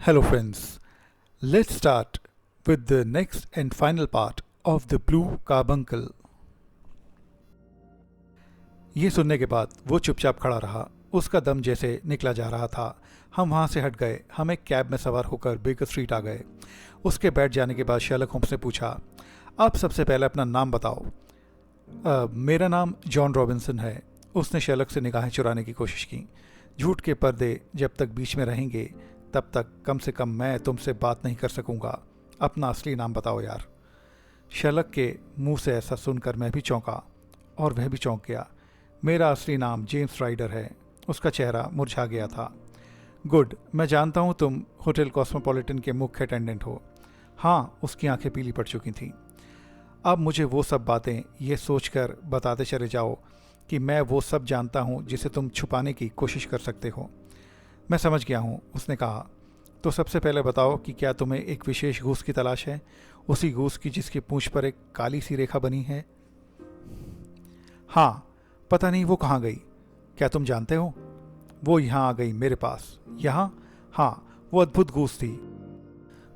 Hello, friends. Let's start with the next and final part of The Blue Carbuncle. ये सुनने के बाद वो चुपचाप खड़ा रहा। उसका दम जैसे निकला जा रहा था। हम वहाँ से हट गए। हम एक कैब में सवार होकर बेकर स्ट्रीट आ गए। उसके बैठ जाने के बाद शर्लक होम्स ने पूछा, आप सबसे पहले अपना नाम बताओ। मेरा नाम जॉन रॉबिन्सन है। उसने शर्लक से निगाहें चुराने की कोशिश की। झूठ के पर्दे जब तक बीच में रहेंगे तब तक कम से कम मैं तुमसे बात नहीं कर सकूंगा। अपना असली नाम बताओ यार। शर्लक के मुंह से ऐसा सुनकर मैं भी चौंका और वह भी चौंक गया। मेरा असली नाम जेम्स राइडर है। उसका चेहरा मुरझा गया था। गुड, मैं जानता हूँ तुम होटल कॉस्मोपॉलिटन के मुख्य अटेंडेंट हो। हाँ, उसकी आंखें पीली पड़ चुकी थीं। अब मुझे वो सब बातें ये सोचकर बताते चले जाओ कि मैं वो सब जानता हूँ जिसे तुम छुपाने की कोशिश कर सकते हो। मैं समझ गया हूँ, उसने कहा। तो सबसे पहले बताओ कि क्या तुम्हें एक विशेष गूस की तलाश है, उसी गूस की जिसकी पूंछ पर एक काली सी रेखा बनी है? हाँ, पता नहीं वो कहाँ गई। क्या तुम जानते हो? वो यहाँ आ गई मेरे पास। यहाँ? हाँ, वो अद्भुत गूस थी।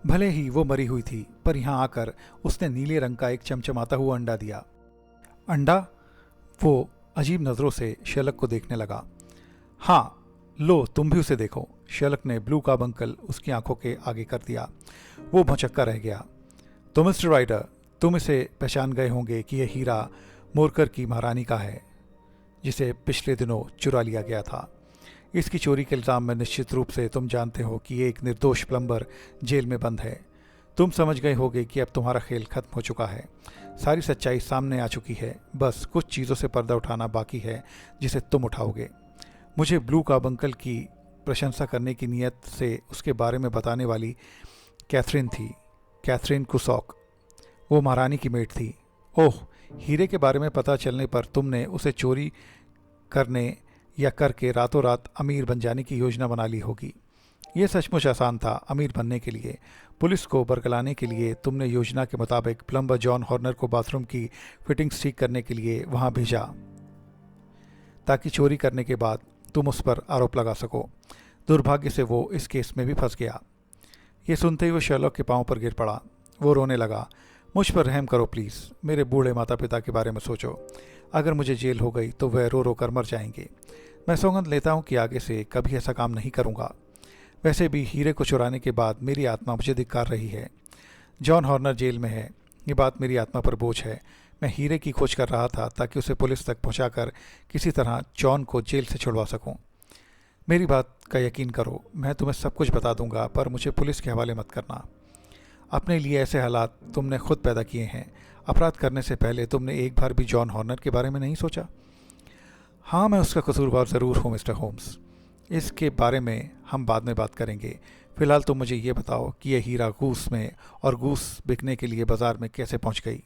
भले ही वो मरी हुई थी, पर यहाँ आकर उसने नीले रंग का एक चमचमाता हुआ अंडा दिया। अंडा? वो अजीब नज़रों से शर्लक को देखने लगा। हाँ, लो तुम भी उसे देखो। शर्लक ने ब्लू कार्बंकल उसकी आंखों के आगे कर दिया। वो भौचक्का रह गया। तो मिस्टर राइडर, तुम इसे पहचान गए होंगे कि यह हीरा मोरकर की महारानी का है, जिसे पिछले दिनों चुरा लिया गया था। इसकी चोरी के इल्ज़ाम में निश्चित रूप से तुम जानते हो कि एक निर्दोष प्लम्बर जेल में बंद है। तुम समझ गए होगे कि अब तुम्हारा खेल खत्म हो चुका है। सारी सच्चाई सामने आ चुकी है। बस कुछ चीज़ों से पर्दा उठाना बाकी है, जिसे तुम उठाओगे। मुझे ब्लू कार्बंकल की प्रशंसा करने की नीयत से उसके बारे में बताने वाली कैथरीन थी, कैथरीन कुसॉक। वो महारानी की मेट थी। ओह, हीरे के बारे में पता चलने पर तुमने उसे चोरी करने या करके रातों रात अमीर बन जाने की योजना बना ली होगी। ये सचमुच आसान था। अमीर बनने के लिए, पुलिस को बरगलाने के लिए तुमने योजना के मुताबिक प्लम्बर जॉन हॉर्नर को बाथरूम की फिटिंग्स ठीक करने के लिए वहाँ भेजा, ताकि चोरी करने के बाद तुम उस पर आरोप लगा सको। दुर्भाग्य से वो इस केस में भी फंस गया। ये सुनते ही वो शर्लक के पांव पर गिर पड़ा। वो रोने लगा। मुझ पर रहम करो प्लीज़। मेरे बूढ़े माता पिता के बारे में सोचो। अगर मुझे जेल हो गई तो वह रो रो कर मर जाएंगे। मैं सौगंध लेता हूँ कि आगे से कभी ऐसा काम नहीं करूँगा। वैसे भी हीरे को चुराने के बाद मेरी आत्मा मुझे धिक्कार रही है। जॉन हॉर्नर जेल में है, ये बात मेरी आत्मा पर बोझ है। मैं हीरे की खोज कर रहा था ताकि उसे पुलिस तक पहुंचाकर किसी तरह जॉन को जेल से छुड़वा सकूं। मेरी बात का यकीन करो, मैं तुम्हें सब कुछ बता दूंगा, पर मुझे पुलिस के हवाले मत करना। अपने लिए ऐसे हालात तुमने खुद पैदा किए हैं। अपराध करने से पहले तुमने एक बार भी जॉन हॉर्नर के बारे में नहीं सोचा? हाँ, मैं उसका कसूरवार ज़रूर हूँ मिस्टर होम्स। इसके बारे में हम बाद में बात करेंगे। फ़िलहाल तुम मुझे ये बताओ कि यह हीरा गूस में और गूस बिकने के लिए बाजार में कैसे पहुंच गई?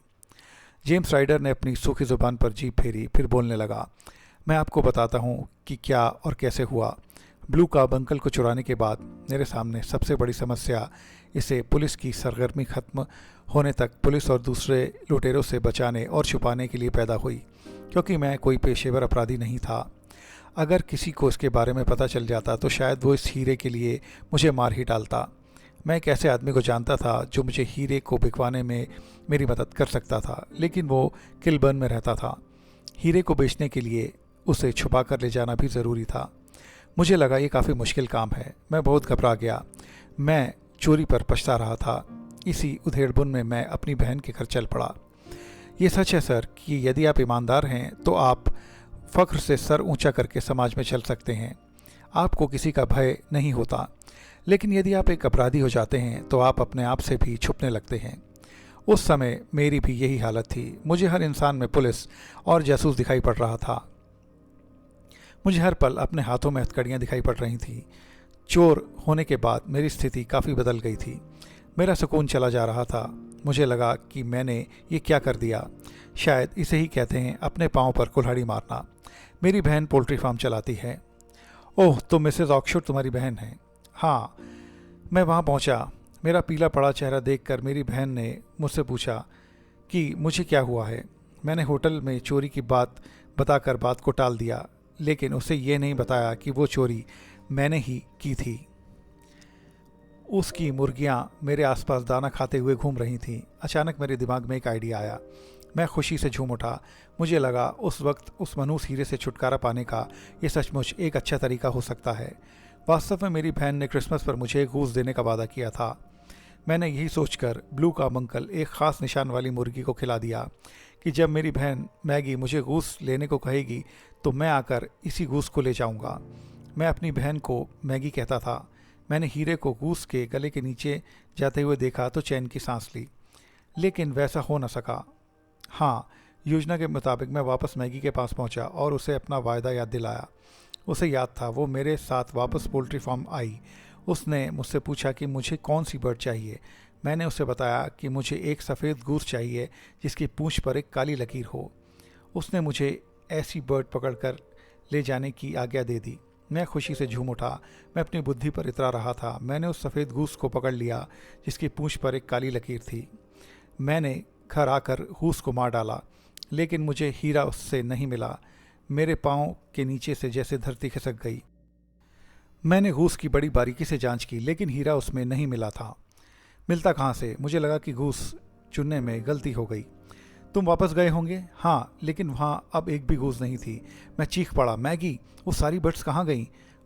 जेम्स राइडर ने अपनी सूखी ज़ुबान पर जीभ फेरी, फिर बोलने लगा। मैं आपको बताता हूँ कि क्या और कैसे हुआ। ब्लू कार्बंकल को चुराने के बाद मेरे सामने सबसे बड़ी समस्या इसे पुलिस की सरगर्मी खत्म होने तक पुलिस और दूसरे लुटेरों से बचाने और छुपाने के लिए पैदा हुई, क्योंकि मैं कोई पेशेवर अपराधी नहीं था। अगर किसी को इसके बारे में पता चल जाता तो शायद वो इस हीरे के लिए मुझे मार ही डालता। मैं एक ऐसे आदमी को जानता था जो मुझे हीरे को बिकवाने में मेरी मदद कर सकता था, लेकिन वो किलबर्न में रहता था। हीरे को बेचने के लिए उसे छुपा कर ले जाना भी ज़रूरी था। मुझे लगा ये काफ़ी मुश्किल काम है। मैं बहुत घबरा गया। मैं चोरी पर पछता रहा था। इसी उधेड़बुन में मैं अपनी बहन के घर चल पड़ा। ये सच है सर कि यदि आप ईमानदार हैं तो आप फ़ख्र से सर ऊंचा करके समाज में चल सकते हैं। आपको किसी का भय नहीं होता। लेकिन यदि आप एक अपराधी हो जाते हैं तो आप अपने आप से भी छुपने लगते हैं। उस समय मेरी भी यही हालत थी। मुझे हर इंसान में पुलिस और जासूस दिखाई पड़ रहा था। मुझे हर पल अपने हाथों में हथकड़ियाँ दिखाई पड़ रही थीं। चोर होने के बाद मेरी स्थिति काफ़ी बदल गई थी। मेरा सुकून चला जा रहा था। मुझे लगा कि मैंने ये क्या कर दिया। शायद इसे ही कहते हैं अपने पाँव पर कुल्हाड़ी मारना। मेरी बहन पोल्ट्री फार्म चलाती है। ओह, तो मिसेस ऑक्सफोर्ड तुम्हारी बहन है? हाँ। मैं वहाँ पहुँचा। मेरा पीला पड़ा चेहरा देखकर मेरी बहन ने मुझसे पूछा कि मुझे क्या हुआ है। मैंने होटल में चोरी की बात बताकर बात को टाल दिया, लेकिन उसे ये नहीं बताया कि वो चोरी मैंने ही की थी। उसकी मुर्गियां मेरे आसपास दाना खाते हुए घूम रही थीं। अचानक मेरे दिमाग में एक आइडिया आया। मैं खुशी से झूम उठा। मुझे लगा उस वक्त उस मनहूस हीरे से छुटकारा पाने का ये सचमुच एक अच्छा तरीका हो सकता है। वास्तव में मेरी बहन ने क्रिसमस पर मुझे एक गूस देने का वादा किया था। मैंने यही सोचकर ब्लू कार्बंकल एक ख़ास निशान वाली मुर्गी को खिला दिया कि जब मेरी बहन मैगी मुझे गूस लेने को कहेगी तो मैं आकर इसी गूस को ले जाऊंगा। मैं अपनी बहन को मैगी कहता था। मैंने हीरे को गूस के गले के नीचे जाते हुए देखा तो चैन की सांस ली, लेकिन वैसा हो न सका। हाँ, योजना के मुताबिक मैं वापस मैगी के पास पहुंचा और उसे अपना वायदा याद दिलाया। उसे याद था, वो मेरे साथ वापस पोल्ट्री फार्म आई। उसने मुझसे पूछा कि मुझे कौन सी बर्ड चाहिए। मैंने उसे बताया कि मुझे एक सफ़ेद गूस चाहिए जिसकी पूंछ पर एक काली लकीर हो। उसने मुझे ऐसी बर्ड पकड़कर ले जाने की आज्ञा दे दी। मैं खुशी से झूम उठा। मैं अपनी बुद्धि पर इतरा रहा था। मैंने उस सफ़ेद गूस को पकड़ लिया जिसकी पूंछ पर एक काली लकीर थी। मैंने घर आकर गूस को मार डाला, लेकिन मुझे हीरा उससे नहीं मिला। मेरे पाँव के नीचे से जैसे धरती खिसक गई। मैंने गूस की बड़ी बारीकी से जांच की, लेकिन हीरा उसमें नहीं मिला था। मिलता कहाँ से? मुझे लगा कि गूस चुनने में गलती हो गई। तुम वापस गए होंगे? हाँ, लेकिन वहाँ अब एक भी गूस नहीं थी। मैं चीख पड़ा, मैगी, वो सारी बर्ड्स कहाँ गईं?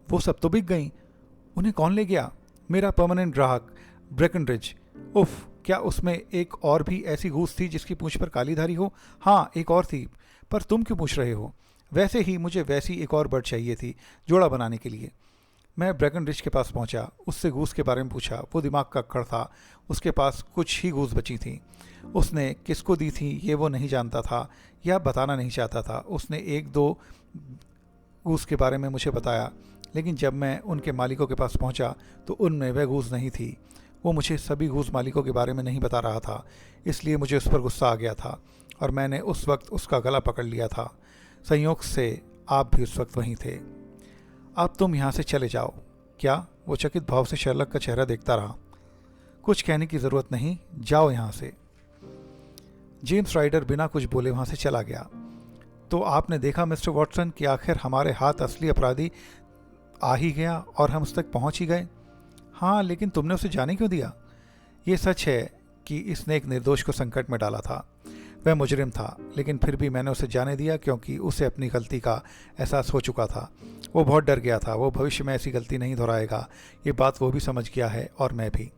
वो सब तो बिक गईं। उन्हें कौन ले गया? मेरा परमानेंट ग्राहक ब्रेकनरिज। उफ, क्या उसमें एक और भी ऐसी गूस थी जिसकी पूंछ पर काली धारी हो? हाँ, एक और थी। पर तुम क्यों पूछ रहे हो? वैसे ही मुझे वैसी एक और बर्ड चाहिए थी जोड़ा बनाने के लिए। मैं ब्रेकनरिज के पास पहुंचा, उससे गूस के बारे में पूछा। वो दिमाग का अक्कड़ था, उसके पास कुछ ही गूस बची थी। उसने किसको दी थी ये वो नहीं जानता था या बताना नहीं चाहता था। उसने एक दो गूस के बारे में मुझे बताया, लेकिन जब मैं उनके मालिकों के पास पहुंचा तो उनमें वह गूस नहीं थी। वो मुझे सभी गूस मालिकों के बारे में नहीं बता रहा था, इसलिए मुझे उस पर गुस्सा आ गया था और मैंने उस वक्त उसका गला पकड़ लिया था। संयोग से आप भी उस वक्त वहीं थे। अब तुम यहाँ से चले जाओ। क्या? वो चकित भाव से शर्लक का चेहरा देखता रहा। कुछ कहने की ज़रूरत नहीं, जाओ यहाँ से। जेम्स राइडर बिना कुछ बोले वहाँ से चला गया। तो आपने देखा मिस्टर वॉटसन कि आखिर हमारे हाथ असली अपराधी आ ही गया और हम उस तक पहुँच ही गए। हाँ, लेकिन तुमने उसे जाने क्यों दिया? ये सच है कि इसने एक निर्दोष को संकट में डाला था। वह मुजरिम था, लेकिन फिर भी मैंने उसे जाने दिया क्योंकि उसे अपनी गलती का एहसास हो चुका था। वो बहुत डर गया था। वो भविष्य में ऐसी गलती नहीं दोहराएगा। ये बात वो भी समझ गया है और मैं भी।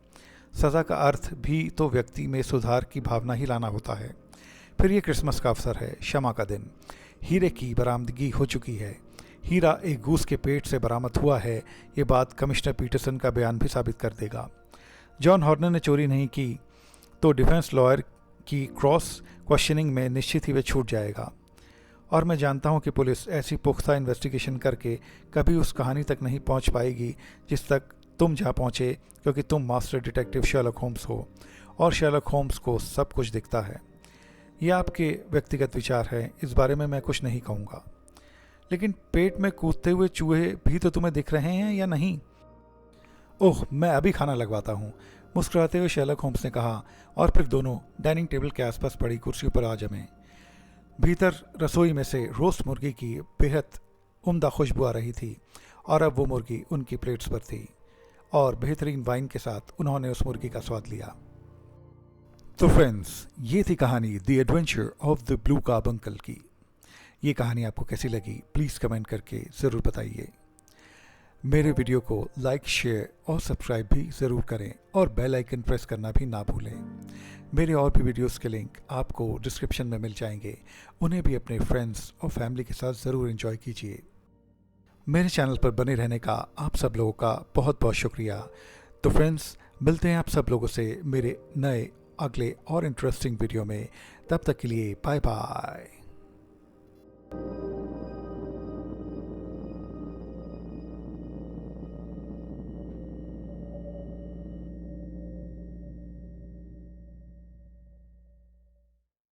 सज़ा का अर्थ भी तो व्यक्ति में सुधार की भावना ही लाना होता है। फिर ये क्रिसमस का अवसर है, क्षमा का दिन। हीरे की बरामदगी हो चुकी है। हीरा एक गूस के पेट से बरामद हुआ है। ये बात कमिश्नर पीटरसन का बयान भी साबित कर देगा। जॉन हॉर्नर ने चोरी नहीं की तो डिफेंस लॉयर की क्रॉस क्वेश्चनिंग में निश्चित ही वह छूट जाएगा। और मैं जानता हूं कि पुलिस ऐसी पुख्ता इन्वेस्टिगेशन करके कभी उस कहानी तक नहीं पहुंच पाएगी जिस तक तुम जा पहुंचे, क्योंकि तुम मास्टर डिटेक्टिव शर्लक होम्स हो और शर्लक होम्स को सब कुछ दिखता है। ये आपके व्यक्तिगत विचार है, इस बारे में मैं कुछ नहीं कहूँगा। लेकिन पेट में कूदते हुए चूहे भी तो तुम्हें दिख रहे हैं या नहीं? ओह, मैं अभी खाना लगवाता हूँ, मुस्कुराते हुए शर्लक होम्स ने कहा और फिर दोनों डाइनिंग टेबल के आसपास पड़ी कुर्सियों पर आ जमे। भीतर रसोई में से रोस्ट मुर्गी की बेहद उम्दा खुशबू आ रही थी और अब वो मुर्गी उनकी प्लेट्स पर थी और बेहतरीन वाइन के साथ उन्होंने उस मुर्गी का स्वाद लिया। तो फ्रेंड्स, ये थी कहानी the adventure of the blue carbuncle की। ये कहानी आपको कैसी लगी प्लीज़ कमेंट करके ज़रूर बताइए। मेरे वीडियो को लाइक, शेयर और सब्सक्राइब भी ज़रूर करें और बेल आइकन प्रेस करना भी ना भूलें। मेरे और भी वीडियोस के लिंक आपको डिस्क्रिप्शन में मिल जाएंगे। उन्हें भी अपने फ्रेंड्स और फैमिली के साथ ज़रूर एंजॉय कीजिए। मेरे चैनल पर बने रहने का आप सब लोगों का बहुत बहुत शुक्रिया। तो फ्रेंड्स, मिलते हैं आप सब लोगों से मेरे नए अगले और इंटरेस्टिंग वीडियो में। तब तक के लिए बाय बाय।